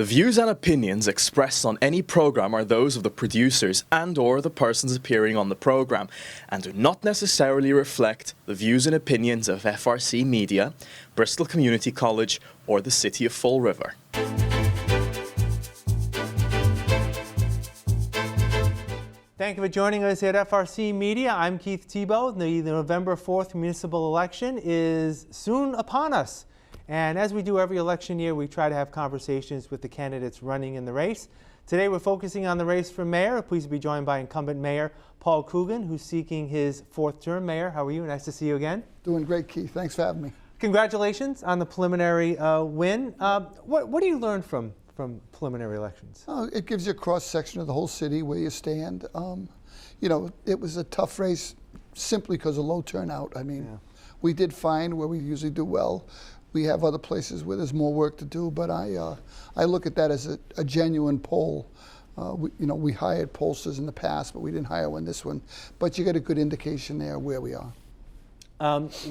The views and opinions expressed on any program are those of the producers and/or the persons appearing on the program and do not necessarily reflect the views and opinions of FRCMedia, Bristol Community College, or the City of Fall River. Thank you for joining us at FRCMedia. I'm Keith Tebow. The November 4th municipal election is soon upon us. And as we do every election year, we try to have conversations with the candidates running in the race. Today we're focusing on the race for mayor. Pleased to be joined by incumbent Mayor Paul Coogan, who's seeking his fourth term. Mayor, how are you? Nice to see you again. Doing great, Keith. Thanks for having me. Congratulations on the preliminary win. What do you learn from preliminary elections? It gives you a cross-section of the whole city where you stand. You know, it was a tough race simply because of low turnout. I mean, we did fine where we usually do well. We have other places where there's more work to do, but I look at that as a genuine poll. We hired pollsters in the past, but we didn't hire one this one. But you get a good indication there where we are.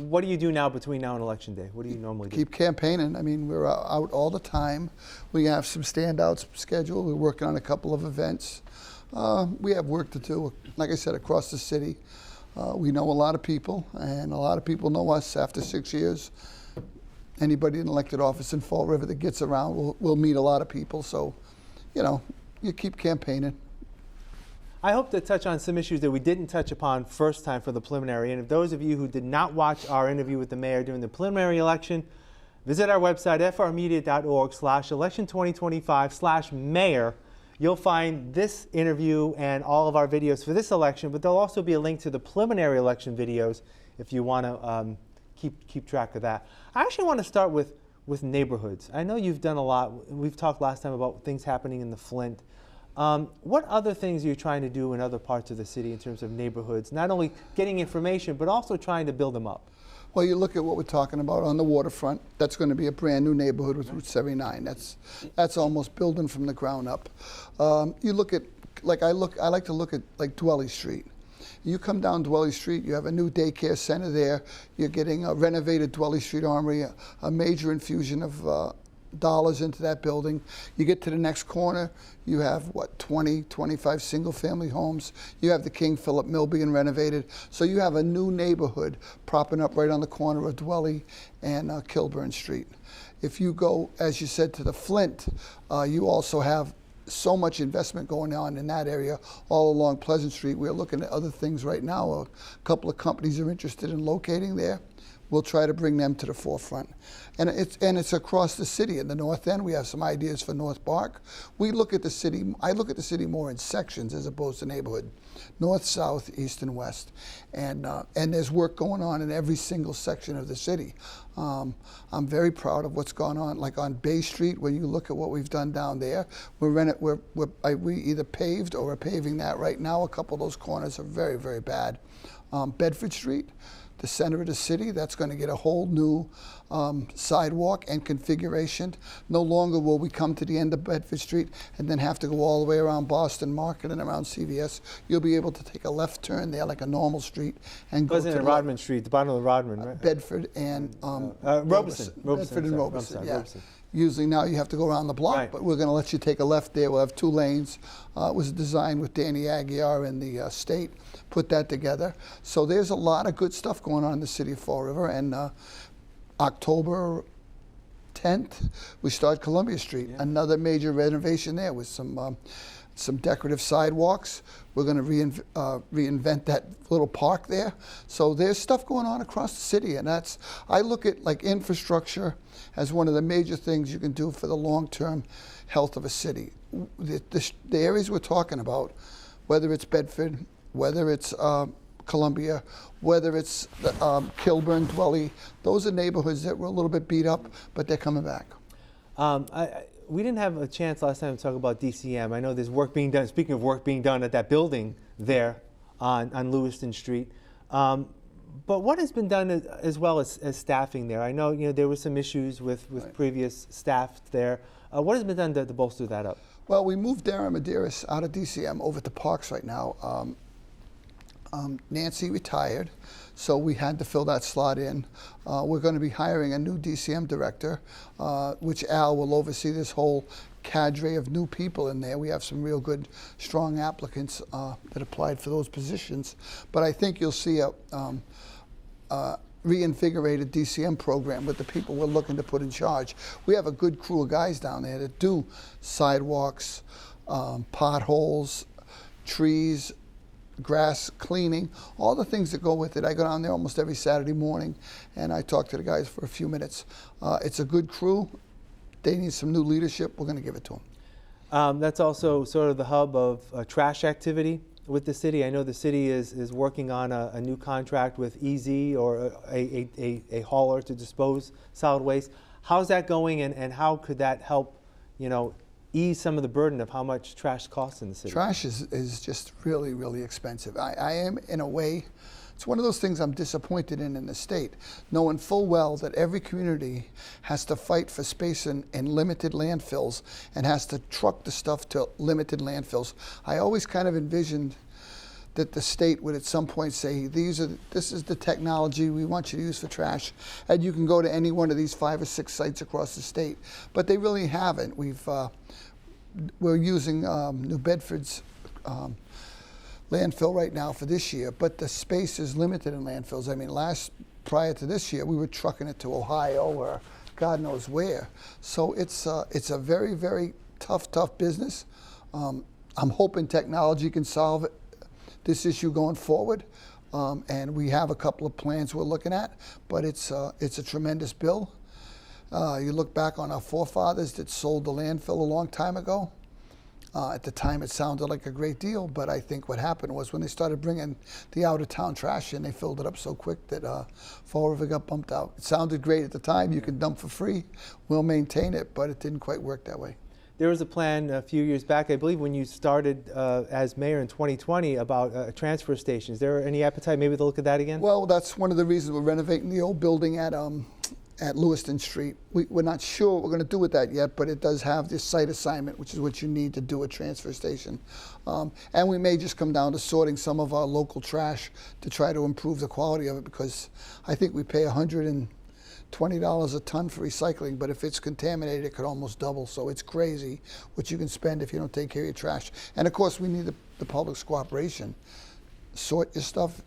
What do you do now between now and Election Day? What do you normally do? Keep campaigning. I mean, we're out all the time. We have some standouts scheduled. We're working on a couple of events. We have work to do, like I said, across the city. We know a lot of people, and a lot of people know us after 6 years. Anybody in elected office in Fall River that gets around will meet a lot of people. So, you keep campaigning. I hope to touch on some issues that we didn't touch upon first time for the preliminary. And if those of you who did not watch our interview with the mayor during the preliminary election, visit our website, frmedia.org/election2025/mayor. You'll find this interview and all of our videos for this election, but there'll also be a link to the preliminary election videos if you want to keep track of that. I actually want to start with neighborhoods. I know you've done a lot. We've talked last time about things happening in the Flint. What other things are you trying to do in other parts of the city in terms of neighborhoods? Not only getting information, but also trying to build them up. Well, you look at what we're talking about on the waterfront. That's going to be a brand new neighborhood with Route 79. That's almost building from the ground up. You look at, I like to look at like Dwelly Street. You come down Dwelly Street, you have a new daycare center there. You're getting a renovated Dwelly Street Armory, a major infusion of dollars into that building. You get to the next corner, you have 20, 25 single-family homes. You have the King Philip Mill being renovated. So you have a new neighborhood propping up right on the corner of Dwelly and Kilburn Street. If you go, as you said, to the Flint, you also have so much investment going on in that area all along Pleasant Street. We're looking at other things right now. A couple of companies are interested in locating there. We'll try to bring them to the forefront. And it's across the city. In the North End, we have some ideas for North Park. We look at the city, I look at the city more in sections as opposed to neighborhood. North, south, east, and west. And there's work going on in every single section of the city. I'm very proud of what's gone on, like on Bay Street, when you look at what we've done down there. We either paved or are paving that right now. A couple of those corners are very, very bad. Bedford Street, the center of the city, that's going to get a whole new sidewalk and configuration. No longer will we come to the end of Bedford Street and then have to go all the way around Boston Market and around CVS. You'll be able to take a left turn there like a normal street and go to Rodman Street, the bottom of the Rodman, right? Bedford and Robeson. Bedford and Robeson, yeah. Usually now you have to go around the block, but we're going to let you take a left there. We'll have 2 lanes. It was designed with Danny Aguiar and the state put that together. So there's a lot of good stuff going on in the city of Fall River. And October 10th, we start Columbia Street, another major renovation there with some decorative sidewalks. We're going to reinvent that little park there. So there's stuff going on across the city, and I look at like infrastructure as one of the major things you can do for the long-term health of a city. The areas we're talking about, whether it's Bedford, whether it's Columbia, whether it's Kilburn, Dwelly, those are neighborhoods that were a little bit beat up, but they're coming back. We didn't have a chance last time to talk about DCM. I know there's work being done, speaking of work being done at that building there on Lewiston Street. But what has been done as well as staffing there? I know there were some issues with previous staff there. What has been done to bolster that up? Well, we moved Darren Medeiros out of DCM over to Parks right now. Nancy retired, so we had to fill that slot in. We're going to be hiring a new DCM director, which Al will oversee this whole cadre of new people in there. We have some real good, strong applicants that applied for those positions. But I think you'll see a reinvigorated DCM program with the people we're looking to put in charge. We have a good crew of guys down there that do sidewalks, potholes, trees, grass cleaning, all the things that go with it. I go down there almost every Saturday morning and I talk to the guys for a few minutes. It's a good crew. They need some new leadership. We're going to give it to them. That's also sort of the hub of trash activity with the city. I know the city is working on a new contract with EZ, or a hauler to dispose solid waste. How's that going, and how could that help, ease some of the burden of how much trash costs in the city? Trash is just really, really expensive. I am, in a way, it's one of those things I'm disappointed in the state, knowing full well that every community has to fight for space in limited landfills and has to truck the stuff to limited landfills. I always kind of envisioned that the state would at some point say, this is the technology we want you to use for trash, and you can go to any one of these 5 or 6 sites across the state. But they really haven't. We're using New Bedford's landfill right now for this year, but the space is limited in landfills. I mean, prior to this year, we were trucking it to Ohio or God knows where. So it's a very, very tough business. I'm hoping technology can solve this issue going forward, and we have a couple of plans we're looking at, but it's a tremendous bill. You look back on our forefathers that sold the landfill a long time ago. At the time, it sounded like a great deal, but I think what happened was when they started bringing the out-of-town trash in, they filled it up so quick that Fall River got bumped out. It sounded great at the time. You can dump for free. We'll maintain it, but it didn't quite work that way. There was a plan a few years back, I believe, when you started as mayor in 2020 about a transfer station. Is there any appetite maybe to look at that again? Well, that's one of the reasons we're renovating the old building at Lewiston Street. We're not sure what we're going to do with that yet, but it does have this site assignment, which is what you need to do a transfer station. And we may just come down to sorting some of our local trash to try to improve the quality of it, because I think we pay $120 a ton for recycling, but if it's contaminated, it could almost double. So it's crazy what you can spend if you don't take care of your trash. And of course, we need the public's cooperation. Sort your stuff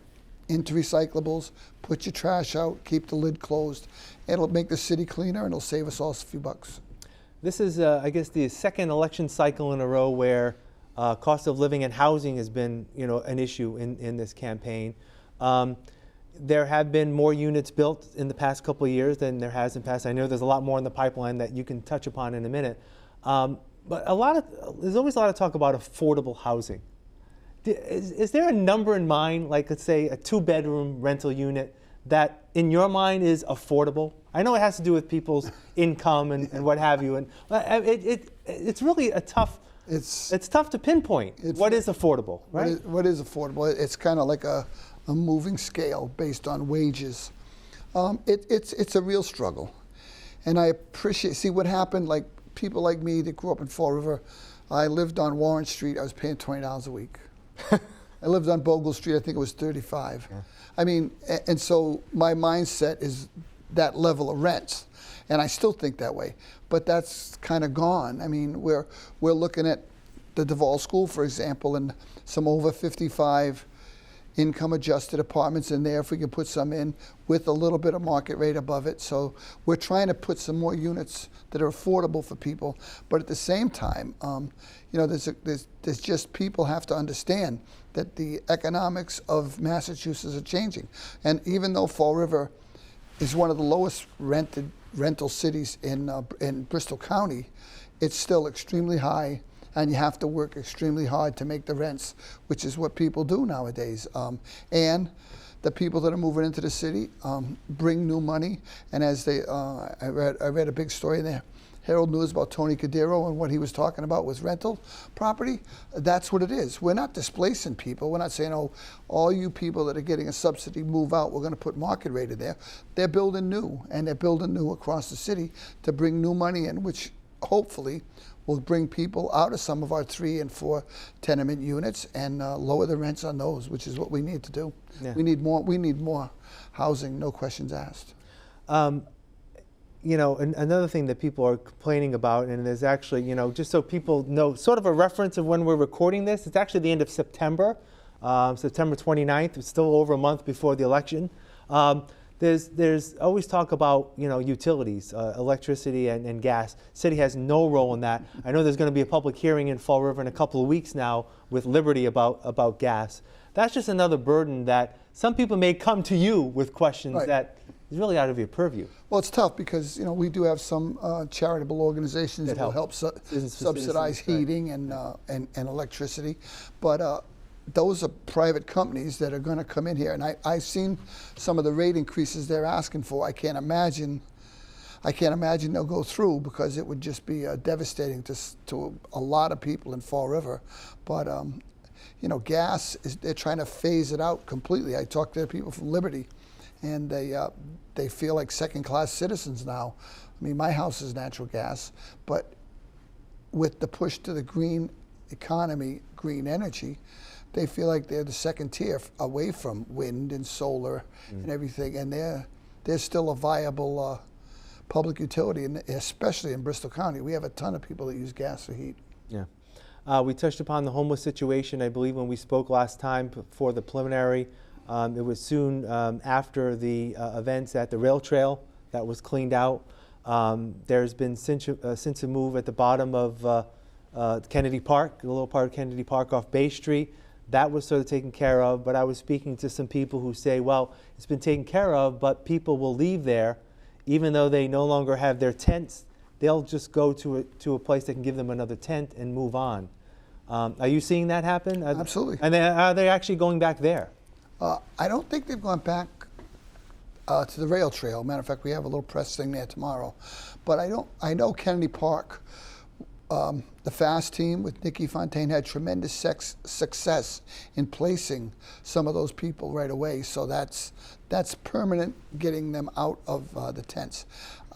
into recyclables, put your trash out, keep the lid closed. It'll make the city cleaner, and it'll save us all a few bucks. This is, I guess, the second election cycle in a row where cost of living and housing has been, an issue in this campaign. There have been more units built in the past couple of years than there has in the past. I know there's a lot more in the pipeline that you can touch upon in a minute. But there's always a lot of talk about affordable housing. Is there a number in mind, like let's say a 2-bedroom rental unit, that in your mind is affordable? I know it has to do with people's income and what have you, and it's really a tough. It's tough to pinpoint what is affordable, right? What is affordable? It's kind of like a moving scale based on wages. It's a real struggle, and I see what happened. Like people like me that grew up in Fall River, I lived on Warren Street. I was paying $20 a week. I lived on Bogle Street. I think it was $35. Yeah. I mean, and so my mindset is that level of rents, and I still think that way. But that's kind of gone. I mean, we're looking at the Duval School, for example, and some over 55 income adjusted apartments in there, if we can put some in with a little bit of market rate above it. So we're trying to put some more units that are affordable for people. But at the same time, there's just people have to understand that the economics of Massachusetts are changing. And even though Fall River is one of the lowest rental cities in Bristol County, it's still extremely high, and you have to work extremely hard to make the rents, which is what people do nowadays. And the people that are moving into the city bring new money. And as I read a big story in there, Herald News about Tony Cadero and what he was talking about with rental property. That's what it is. We're not displacing people. We're not saying, oh, all you people that are getting a subsidy, move out. We're going to put market rate in there. They're building new, and they're building new across the city to bring new money in, which hopefully will bring people out of some of our 3 and 4 tenement units and lower the rents on those, which is what we need to do. Yeah. We need more housing, no questions asked. You know, another thing that people are complaining about, and there's actually, you know, just so people know, sort of a reference of when we're recording this, it's actually the end of September, September 29th. It's still over a month before the election. There's always talk about, you know, utilities, electricity and gas. City has no role in that. I know there's going to be a public hearing in Fall River in a couple of weeks now with Liberty about gas. That's just another burden that some people may come to you with questions Right. that is really out of your purview. Well, it's tough because, you know, we do have some charitable organizations that will help subsidize heating and electricity, but those are private companies that are going to come in here, and I've seen some of the rate increases they're asking for. I can't imagine they'll go through because it would just be devastating to a lot of people in Fall River. But you know, gas they're trying to phase it out completely. I talked to people from Liberty, and they feel like second-class citizens now. I mean, my house is natural gas, but with the push to the green economy, green energy, they feel like they're the second tier away from wind and solar and everything, and they're still a viable public utility, and especially in Bristol County. We have a ton of people that use gas for heat. Yeah. We touched upon the homeless situation, I believe, when we spoke last time for the preliminary. It was soon after the events at the rail trail that was cleaned out. There's been since a move at the bottom of Kennedy Park, the little part of Kennedy Park off Bay Street. That was sort of taken care of, but I was speaking to some people who say, well, it's been taken care of, but people will leave there, even though they no longer have their tents. They'll just go to a place that can give them another tent and move on. Are you seeing that happen? Absolutely. And are they actually going back there? I don't think they've gone back to the rail trail. Matter of fact, we have a little press thing there tomorrow. But I know Kennedy Park, the FAST team with Nikki Fontaine had tremendous success in placing some of those people right away. So that's permanent, getting them out of the tents.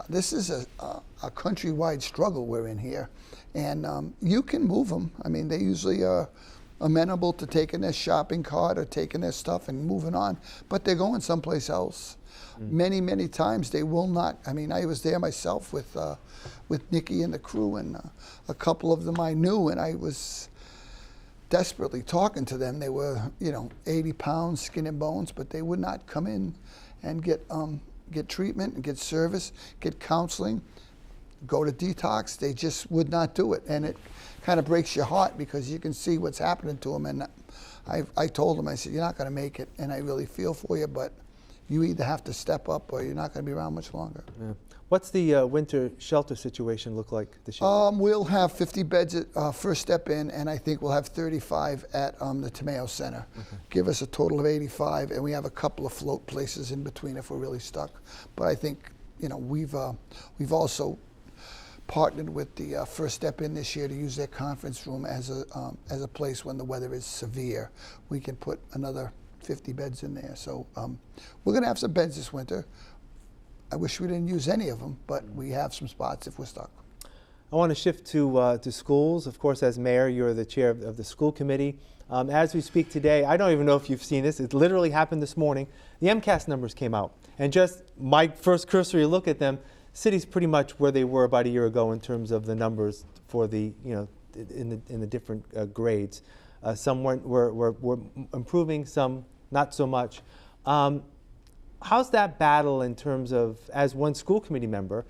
This is a countrywide struggle we're in here, and you can move them. I mean, they usually are amenable to taking their shopping cart or taking their stuff and moving on, but they're going someplace else. Many, many times they will not. I mean, I was there myself with Nikki and the crew, and a couple of them I knew, and I was desperately talking to them. They were, 80 pounds, skin and bones, but they would not come in and get treatment and get service, get counseling, go to detox. They just would not do it, and it kind of breaks your heart because you can see what's happening to them. And I told them, I said, you're not going to make it, and I really feel for you, but you either have to step up or you're not going to be around much longer. Yeah. What's the winter shelter situation look like this year? We'll have 50 beds at First Step In, and I think we'll have 35 at the Tomeo Center. Okay. Give us a total of 85, and we have a couple of float places in between if we're really stuck. But I think we've also partnered with the First Step In this year to use their conference room as a place when the weather is severe. We can put another 50 beds in there. So we're going to have some beds this winter. I wish we didn't use any of them, but we have some spots if we're stuck. I want to shift to schools. Of course, as mayor, you're the chair of the school committee. As we speak today, I don't even know if you've seen this. It literally happened this morning. The MCAS numbers came out, and just my first cursory look at them, city's pretty much where they were about a year ago in terms of the numbers for the in the different grades. Some were improving, some not so much. How's that battle in terms of, as one school committee member,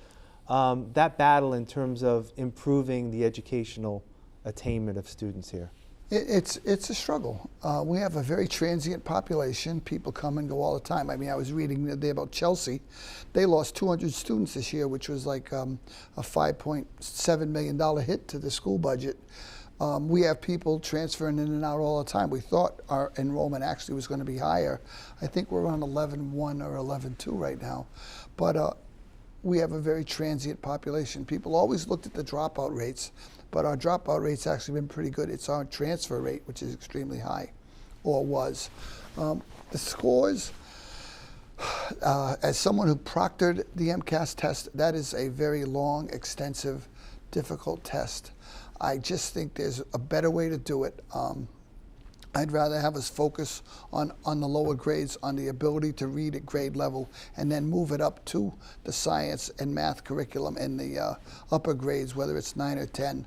that battle in terms of improving the educational attainment of students here? It's a struggle. We have a very transient population. People come and go all the time. I mean, I was reading the other day about Chelsea. They lost 200 students this year, which was like a $5.7 million hit to the school budget. We have people transferring in and out all the time. We thought our enrollment actually was going to be higher. I think we're around 11.1 or 11.2 right now. But we have a very transient population. People always looked at the dropout rates, but our dropout rate's actually been pretty good. It's our transfer rate, which is extremely high, or was. The scores, as someone who proctored the MCAS test, that is a very long, extensive difficult test. I just think there's a better way to do it. I'd rather have us focus on the lower grades, on the ability to read at grade level, and then move it up to the science and math curriculum in the upper grades, whether it's 9 or 10.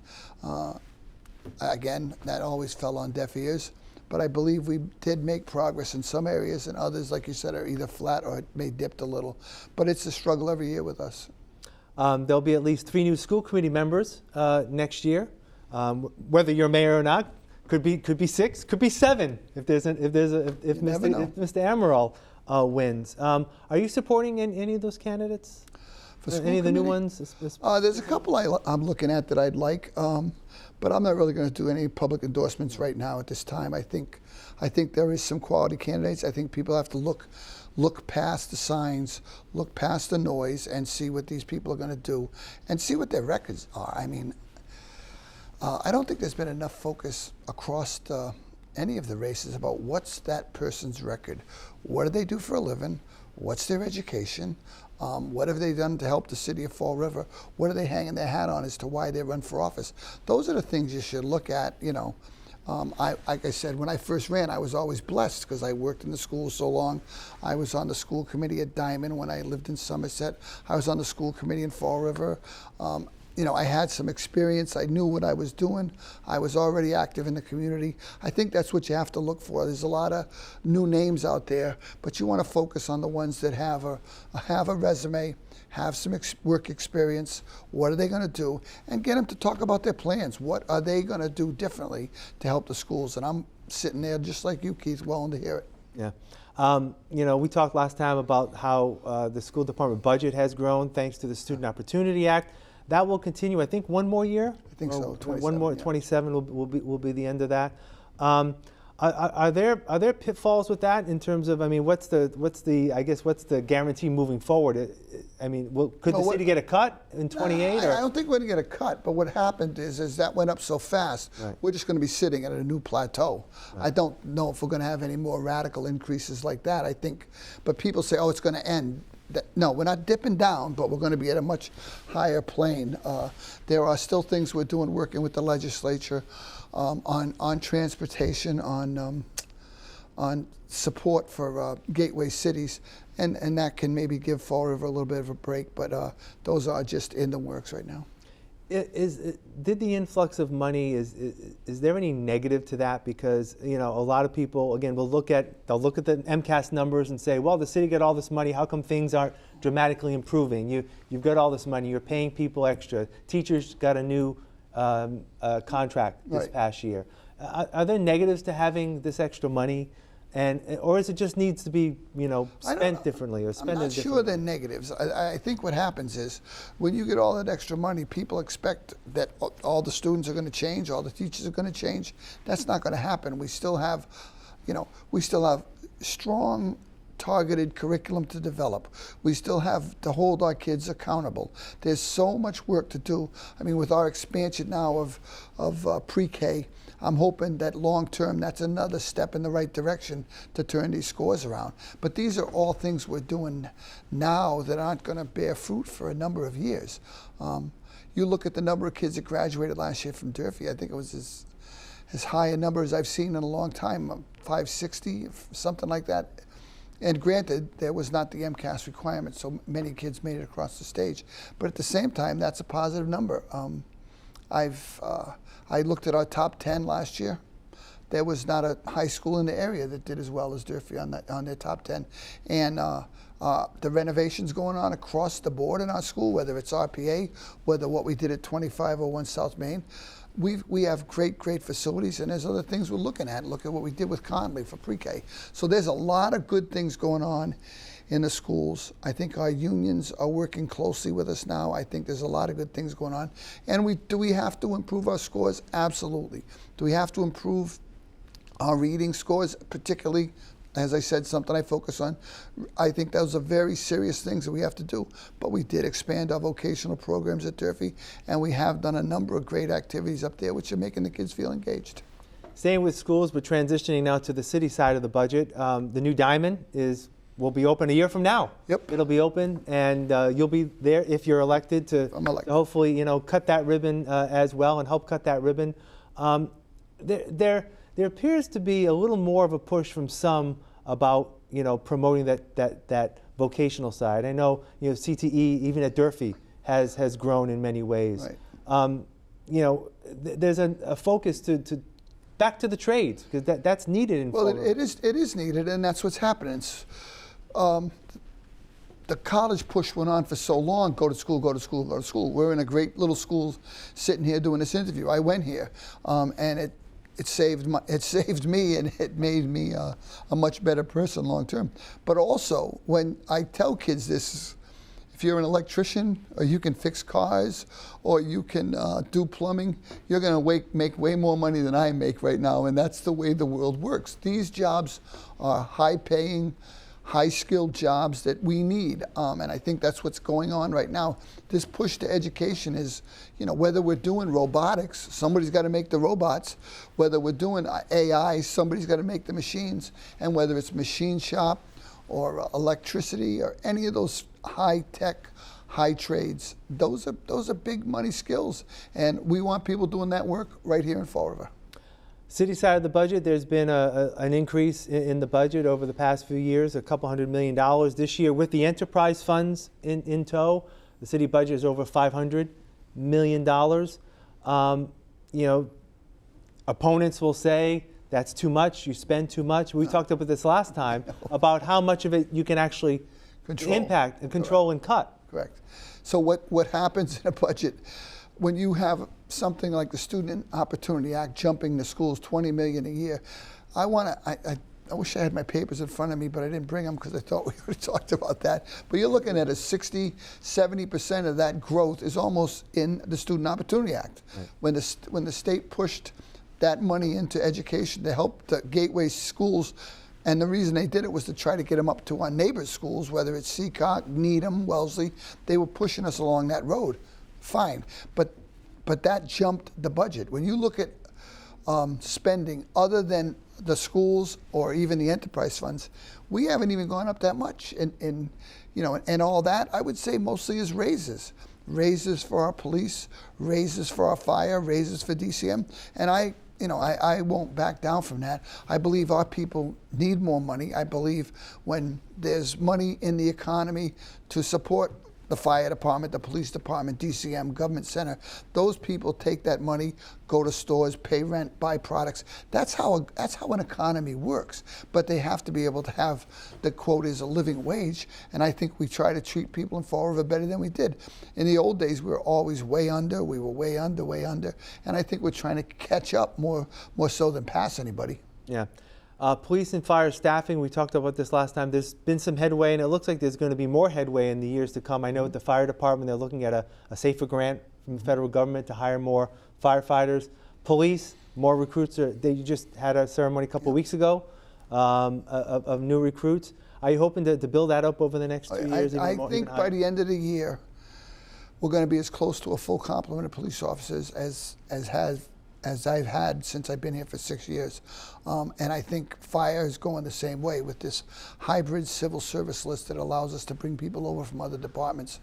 Again, that always fell on deaf ears, but I believe we did make progress in some areas, and others, like you said, are either flat or it may dipped a little. But it's a struggle every year with us. There'll be at least 3 new school committee members next year. Whether you're mayor or not, could be 6, could be 7 if Mr. Amaral wins. Are you supporting any of those candidates? For school any of the new committee? ones? There's a couple I'm looking at that I'd like, but I'm not really going to do any public endorsements right now at this time. I think there is some quality candidates. I think people have to look past the signs, look past the noise, and see what these people are going to do, and see what their records are. I mean, I don't think there's been enough focus across any of the races about what's that person's record. What do they do for a living? What's their education? What have they done to help the city of Fall River? What are they hanging their hat on as to why they run for office? Those are the things you should look at, you know. Like I said, when I first ran, I was always blessed because I worked in the school so long. I was on the school committee at Diamond when I lived in Somerset. I was on the school committee in Fall River. You know, I had some experience. I knew what I was doing. I was already active in the community. I think that's what you have to look for. There's a lot of new names out there, but you want to focus on the ones that have a resume, have some work experience. What are they going to do? And get them to talk about their plans. What are they going to do differently to help the schools? And I'm sitting there just like you, Keith, willing to hear it. Yeah. You know, we talked last time about how the school department budget has grown thanks to the Student Opportunity Act. That will continue, I think, one more year? I think so, 27, one more, yeah. 27 will be the end of that. Are there pitfalls with that in terms of, I mean, what's the guarantee moving forward? I mean, could the city get a cut in 28? I don't think we're going to get a cut, but what happened is that went up so fast, right. We're just going to be sitting at a new plateau. Right. I don't know if we're going to have any more radical increases like that, I think. But people say, oh, it's going to end. No, we're not dipping down, but we're going to be at a much higher plane. There are still things we're doing, working with the legislature on transportation, on support for gateway cities, and that can maybe give Fall River a little bit of a break, but those are just in the works right now. Did the influx of money, is there any negative to that? Because, you know, a lot of people, again, they'll look at the MCAS numbers and say, well, the city got all this money, how come things aren't dramatically improving? You've got all this money, you're paying people extra, teachers got a new contract this Right. past year. Are there negatives to having this extra money? Or is it just needs to be, you know, spent differently or spent differently? I'm not sure they're negatives. I think what happens is when you get all that extra money, people expect that all the students are going to change, all the teachers are going to change. That's not going to happen. We still have, you know, strong targeted curriculum to develop. We still have to hold our kids accountable. There's so much work to do. I mean, with our expansion now of pre-K, I'm hoping that long term that's another step in the right direction to turn these scores around. But these are all things we're doing now that aren't going to bear fruit for a number of years. You look at the number of kids that graduated last year from Durfee, I think it was as high a number as I've seen in a long time, 560, something like that. And granted, there was not the MCAS requirement, so many kids made it across the stage. But at the same time, that's a positive number. I looked at our top 10 last year. There was not a high school in the area that did as well as Durfee on their top 10. And the renovations going on across the board in our school, whether it's RPA, whether what we did at 2501 South Main, we have great facilities, and there's other things we're looking at. Look at what we did with Conley for pre-K. So there's a lot of good things going on in the schools. I think our unions are working closely with us now. I think there's a lot of good things going on. And do we have to improve our scores? Absolutely. Do we have to improve our reading scores, particularly, as I said, something I focus on? I think those are very serious things that we have to do. But we did expand our vocational programs at Durfee, and we have done a number of great activities up there, which are making the kids feel engaged. Staying with schools, but transitioning now to the city side of the budget, the new Diamond is will be open a year from now. Yep. It'll be open, and you'll be there if you're elected to I'm elected. to hopefully, cut that ribbon as well and help cut that ribbon. There appears to be a little more of a push from some about, promoting that vocational side. I know, CTE, even at Durfee, has grown in many ways. Right. There's a focus to back to the trades, because that's needed in Well, Fall River. it is needed, and that's what's happening. The college push went on for so long, go to school, go to school, go to school. We're in a great little school sitting here doing this interview. I went here, and it saved me, and it made me a much better person long term. But also, when I tell kids this, if you're an electrician, or you can fix cars, or you can do plumbing, you're going to make way more money than I make right now, and that's the way the world works. These jobs are high-paying, high-skilled jobs that we need, and I think that's what's going on right now. This push to education is, whether we're doing robotics, somebody's got to make the robots. Whether we're doing AI, somebody's got to make the machines. And whether it's machine shop or electricity or any of those high-tech, high trades, those are big money skills, and we want people doing that work right here in Fall River. City side of the budget, there's been an increase in the budget over the past few years, a couple $100 million. This year, with the enterprise funds in tow, the city budget is over $500 million. Opponents will say that's too much, you spend too much. We talked about this last time about how much of it you can actually impact and control and cut. Correct. So what happens in a budget when you have something like the Student Opportunity Act jumping the schools $20 million a year? I wish I had my papers in front of me, but I didn't bring them because I thought we already talked about that. But you're looking at a 60-70% of that growth is almost in the Student Opportunity Act. Right. When the state pushed that money into education to help the gateway schools, and the reason they did it was to try to get them up to our neighbors' schools, whether it's Seacock, Needham, Wellesley. They were pushing us along that road. Fine, but that jumped the budget. When you look at spending other than the schools or even the enterprise funds, we haven't even gone up that much. And all that, I would say mostly is raises. Raises for our police, raises for our fire, raises for DCM. And I won't back down from that. I believe our people need more money. I believe when there's money in the economy to support the fire department, the police department, DCM, government center, those people take that money, go to stores, pay rent, buy products. That's how an economy works. But they have to be able to have the quote is a living wage, and I think we try to treat people in Fall River better than we did. In the old days, we were always way under. We were way under, and I think we're trying to catch up more so than pass anybody. Yeah. Police and fire staffing, we talked about this last time. There's been some headway, and it looks like there's going to be more headway in the years to come. I know at the fire department, they're looking at a SAFER grant from the federal government to hire more firefighters. Police, more recruits. They just had a ceremony a couple of weeks ago of new recruits. Are you hoping to build that up over the next 2 years? I think by the end of the year, we're going to be as close to a full complement of police officers as I've had since I've been here for 6 years. And I think fire is going the same way with this hybrid civil service list that allows us to bring people over from other departments.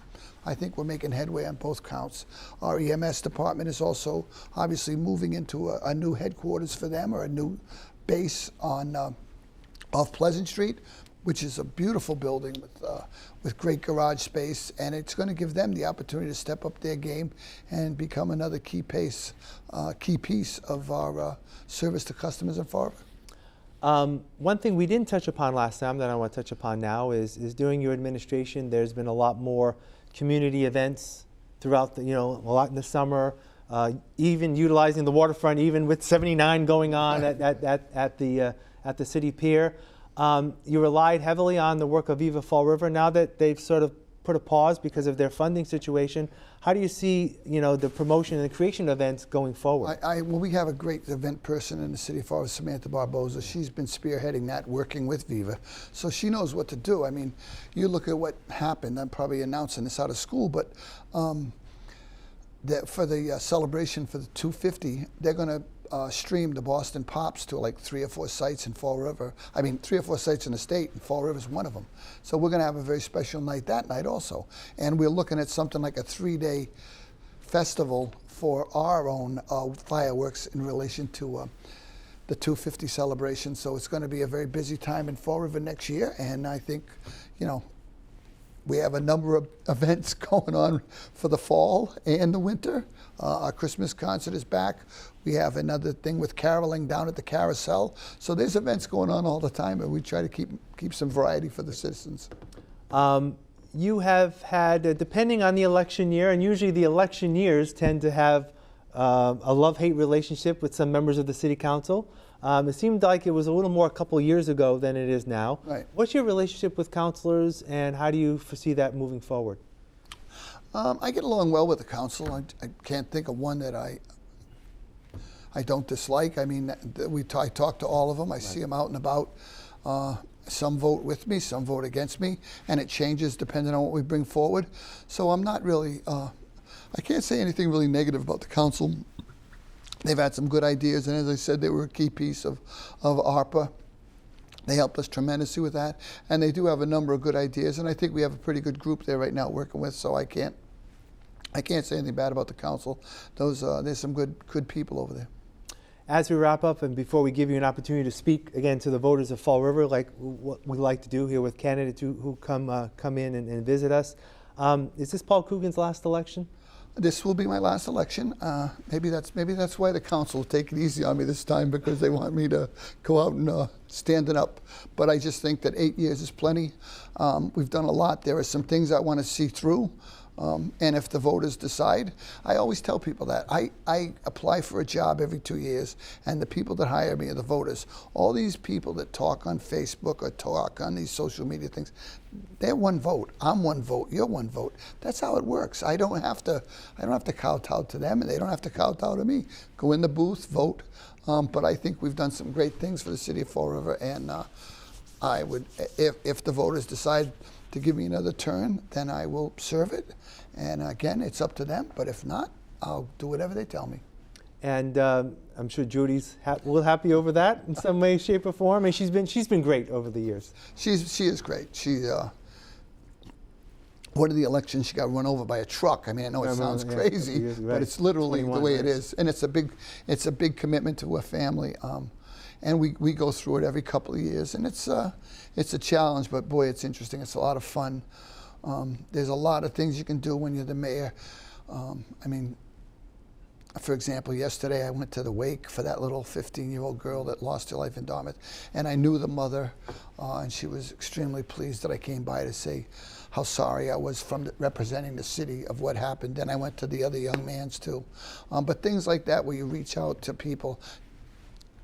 I think we're making headway on both counts. Our EMS department is also obviously moving into a new headquarters for them, or a new base on off Pleasant Street, which is a beautiful building with great garage space, and it's going to give them the opportunity to step up their game and become another key piece of our service to customers in Fall River. One thing we didn't touch upon last time that I want to touch upon now is during your administration, there's been a lot more community events throughout a lot in the summer, even utilizing the waterfront, even with 79 going on at the city pier. You relied heavily on the work of Viva Fall River. Now that they've sort of put a pause because of their funding situation, how do you see the promotion and the creation of events going forward? Well, we have a great event person in the city of Fall River, Samantha Barboza. She's been spearheading that, working with Viva, so she knows what to do. I mean, you look at what happened. I'm probably announcing this out of school, but for the celebration for the 250, they're going to stream the Boston Pops to like 3 or 4 sites in Fall River. I mean, 3 or 4 sites in the state, and Fall River is one of them. So we're going to have a very special night that night also. And we're looking at something like a 3-day festival for our own fireworks in relation to the 250 celebration. So it's going to be a very busy time in Fall River next year. And I think, you know, we have a number of events going on for the fall and the winter. Our Christmas concert is back. We have another thing with caroling down at the carousel. So there's events going on all the time, and we try to keep some variety for the citizens. You have had, depending on the election year, and usually the election years tend to have a love-hate relationship with some members of the city council. It seemed like it was a little more a couple years ago than it is now. Right. What's your relationship with councilors, and how do you foresee that moving forward? I get along well with the council. I can't think of one that I don't dislike. I mean, I talk to all of them. I see them out and about. Some vote with me, some vote against me, and it changes depending on what we bring forward. So I'm not really, I can't say anything really negative about the council. They've had some good ideas, and as I said, they were a key piece of ARPA. They helped us tremendously with that, and they do have a number of good ideas, and I think we have a pretty good group there right now working with, so I can't say anything bad about the council. There's some good people over there. As we wrap up, and before we give you an opportunity to speak again to the voters of Fall River, like what we like to do here with candidates who come in and visit us, is this Paul Coogan's last election? This will be my last election. Maybe that's why the council will take it easy on me this time, because they want me to go out and stand it up. But I just think that 8 years is plenty. We've done a lot. There are some things I want to see through. And if the voters decide, I always tell people that. I apply for a job every 2 years, and the people that hire me are the voters. All these people that talk on Facebook or talk on these social media things, they're one vote. I'm one vote. You're one vote. That's how it works. I don't have to kowtow to them, and they don't have to kowtow to me. Go in the booth, vote. But I think we've done some great things for the city of Fall River, and I would, if the voters decide to give me another turn, then I will serve it. And again, it's up to them. But if not, I'll do whatever they tell me. And I'm sure Judy's a little happy over that in some way, shape, or form. And she's been great over the years. She is great. One of the elections, she got run over by a truck. I mean, I know it sounds crazy, but it's literally the way it is. And it's a big commitment to her family. And we go through it every couple of years, and it's a challenge, but boy, it's interesting. It's a lot of fun. There's a lot of things you can do when you're the mayor. I mean, for example, yesterday I went to the wake for that little 15-year-old girl that lost her life in Dartmouth, and I knew the mother, and she was extremely pleased that I came by to say how sorry I was from representing the city of what happened. And I went to the other young man's too. But things like that where you reach out to people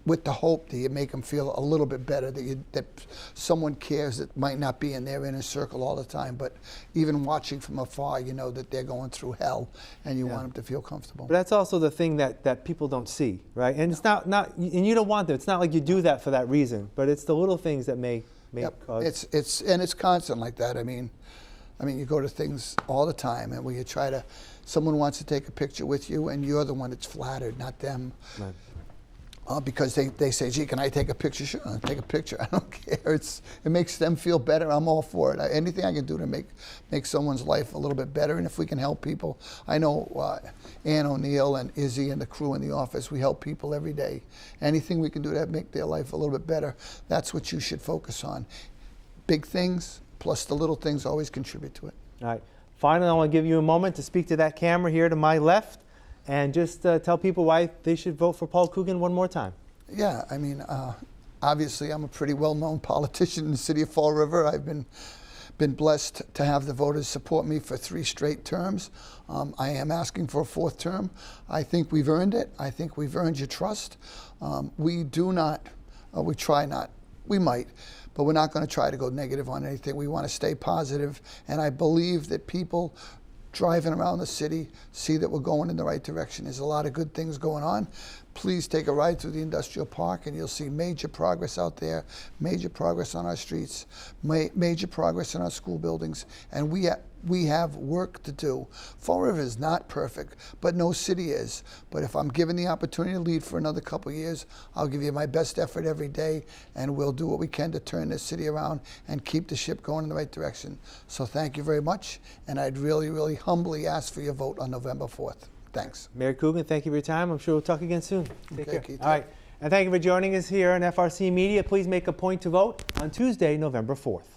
with the hope that you make them feel a little bit better, that someone cares that might not be in their inner circle all the time, but even watching from afar, you know that they're going through hell, and you want them to feel comfortable. But that's also the thing that people don't see, right? And it's not, and you don't want them. It's not like you do that for that reason, but it's the little things that may cause. It's constant like that. I mean, you go to things all the time, and where you try to, someone wants to take a picture with you, and you're the one that's flattered, not them. Right. Because they say, gee, can I take a picture? Sure, I'll take a picture. I don't care. It makes them feel better. I'm all for it. Anything I can do to make someone's life a little bit better, and if we can help people. I know Ann O'Neill and Izzy and the crew in the office, we help people every day. Anything we can do to make their life a little bit better, that's what you should focus on. Big things plus the little things always contribute to it. All right. Finally, I want to give you a moment to speak to that camera here to my left. And just tell people why they should vote for Paul Coogan one more time. Yeah, I mean, obviously I'm a pretty well-known politician in the city of Fall River. I've been blessed to have the voters support me for 3 straight terms. I am asking for a 4th term. I think we've earned it. I think we've earned your trust. We try not, we might, but we're not going to try to go negative on anything. We want to stay positive, and I believe that people driving around the city see that we're going in the right direction. There's a lot of good things going on. Please take a ride through the industrial park, and you'll see major progress out there, major progress on our streets, major progress in our school buildings, and we have work to do. Fall River is not perfect, but no city is. But if I'm given the opportunity to lead for another couple of years, I'll give you my best effort every day, and we'll do what we can to turn this city around and keep the ship going in the right direction. So thank you very much, and I'd really, really humbly ask for your vote on November 4th. Thanks. Mayor Coogan, thank you for your time. I'm sure we'll talk again soon. Take care. Keith. All right. And thank you for joining us here on FRC Media. Please make a point to vote on Tuesday, November 4th.